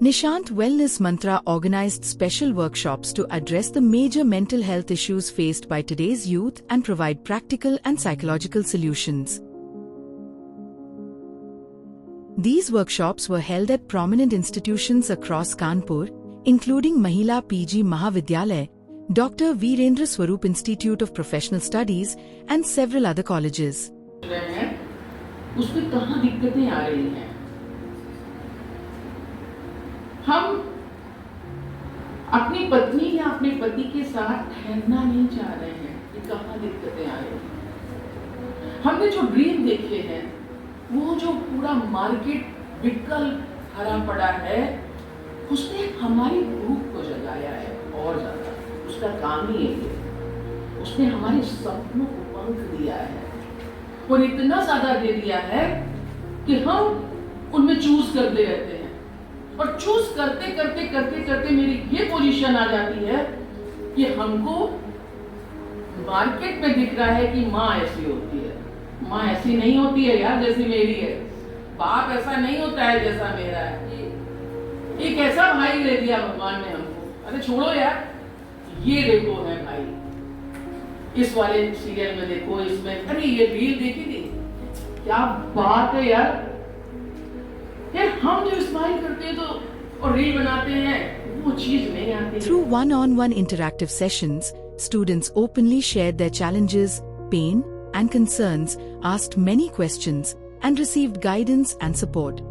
Nishant Wellness Mantra organized special workshops to address the major mental health issues faced by today's youth and provide practical and psychological solutions. These workshops were held at prominent institutions across Kanpur, including Mahila PG Mahavidyalaya, Dr. Virendra Swarup Institute of Professional Studies, and several other colleges. उसमें कहाँ दिक्कतें आ रही हैं? हम अपनी पत्नी या अपने पति के साथ ठहरना नहीं चाह रहे हैं, ये कहाँ दिक्कतें आ रही हैं? हमने जो ड्रीम देखे हैं, वो जो पूरा मार्केट बिकल भरा पड़ा है, उसने हमारी भूख को जगाया है और ज्यादा। उसका काम ही है, उसने हमारे सपनों को पंख दिया है और इतना ज्यादा दे दिया है कि हम उनमें चूज करते रहते हैं और चूज करते करते करते करते मेरी ये पोजीशन आ जाती है कि हमको मार्केट में दिख रहा है कि माँ ऐसी होती है। माँ ऐसी नहीं होती है यार जैसी मेरी है, बाप ऐसा नहीं होता है जैसा मेरा है। एक ऐसा भाई दे दिया भगवान ने हमको। अरे छोड़ो यार, ये देखो है भाई, इस वाले सीरियल में देखो, इसमें अरे ये रील देखी थी, क्या बात है यार। हम जो स्माइल करते हैं तो और रील बनाते हैं, वो चीज नहीं आती। Through one-on-one interactive sessions, students openly shared their challenges, pain, and concerns, asked many questions, and received guidance and support.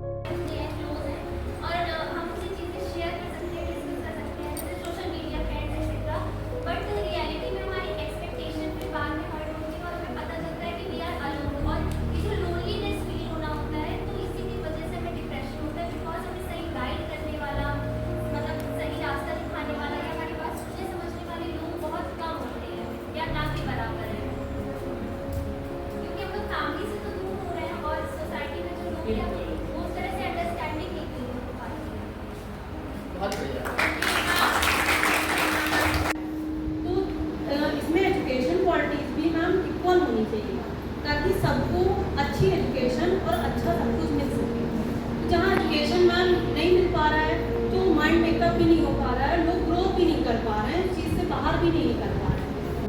इसमें एजुकेशन क्वालिटीज भी मैम इक्वल होनी चाहिए ताकि सबको अच्छी एजुकेशन और अच्छा सब कुछ मिल सके। तो जहाँ एजुकेशन मैम नहीं मिल पा रहा है, तो माइंड मेकअप भी नहीं हो पा रहा है, लोग ग्रोथ भी नहीं कर पा रहे हैं, चीज़ से बाहर भी नहीं निकल पा रहे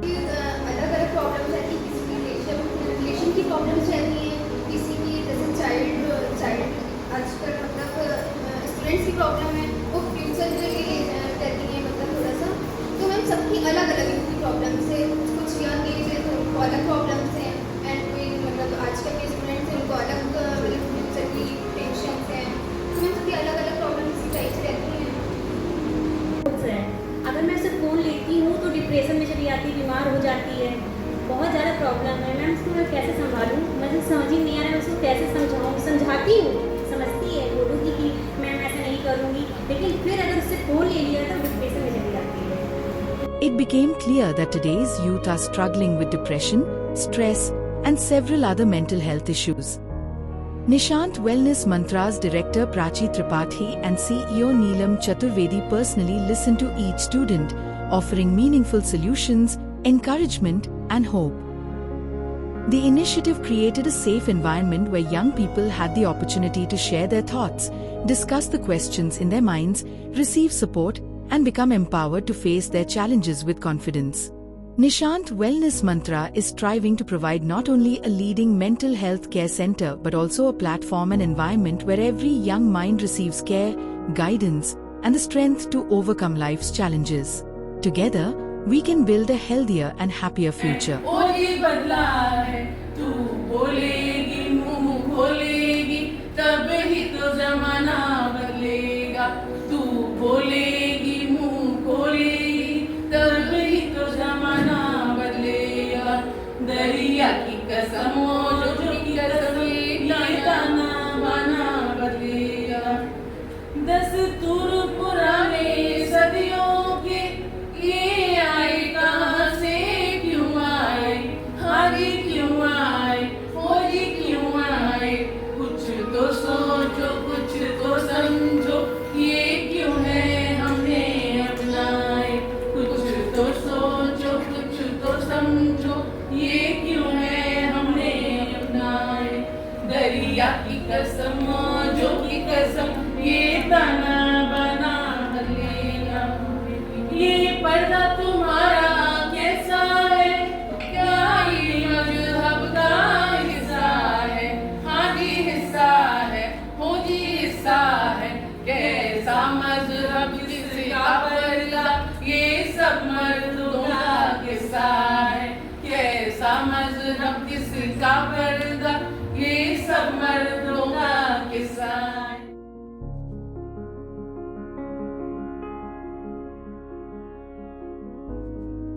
हैं। अलग अलग प्रॉब्लम्स रहती है, किसी की रिलेशन की प्रॉब्लम्स रहती है, किसी की जैसे चाइल्ड आजकल मतलब स्टूडेंट्स की प्रॉब्लम है, वो फ्यूचर के लिए रहती है, मतलब थोड़ा सा। तो मैम सबकी अलग अलग इनकी प्रॉब्लम्स है, कुछ यंग एज है तो उनको अलग प्रॉब्लम्स हैं, एंड कोई मतलब आजकल के स्टूडेंट्स हैं उनको अलग फ्यूचर की टेंशंस हैं। तो मैम सबकी अलग अलग प्रॉब्लम्स इस टाइप से रहती हैं। अगर मैं उसे फ़ोन लेती हूँ तो डिप्रेशन में चली जाती है, बीमार हो जाती है, बहुत ज़्यादा प्रॉब्लम है। मैम इसको मैं कैसे संभालूँ, मुझे समझ ही नहीं आ रहा है उसको कैसे समझाऊँ। समझाती हूँ, समझती है, बोलूँगी कि मैम ऐसे नहीं करूँगी, लेकिन फिर अगर उससे फ़ोन ले लिया तो डिप्रेशन में चली जाती है। It became clear that today's youth are struggling with depression, stress, and several other mental health issues. Nishant Wellness Mantra's director Prachi Tripathi and CEO Neelam Chaturvedi personally listened to each student, offering meaningful solutions, encouragement, and hope. The initiative created a safe environment where young people had the opportunity to share their thoughts, discuss the questions in their minds, receive support, and become empowered to face their challenges with confidence. Nishant Wellness Mantra is striving to provide not only a leading mental health care center but also a platform and environment where every young mind receives care, guidance, and the strength to overcome life's challenges. Together, we can build a healthier and happier future. दरिया की कसम जो की कसम लाना बना बदलेगा। दस्तूर पुराने सदियों के ये आए कहाँ से क्यों आए, हारी क्यों आए, फौजी क्यों आए। कुछ तो सोचो कुछ तो समझो, ये क्यों है हमने अपनाए। कुछ तो सोचो कुछ तो समझो, ये क्यों है हमने अपनाए। दरिया या की कसम जो की कसम ये तना बना लेना, ये पर्दा तुम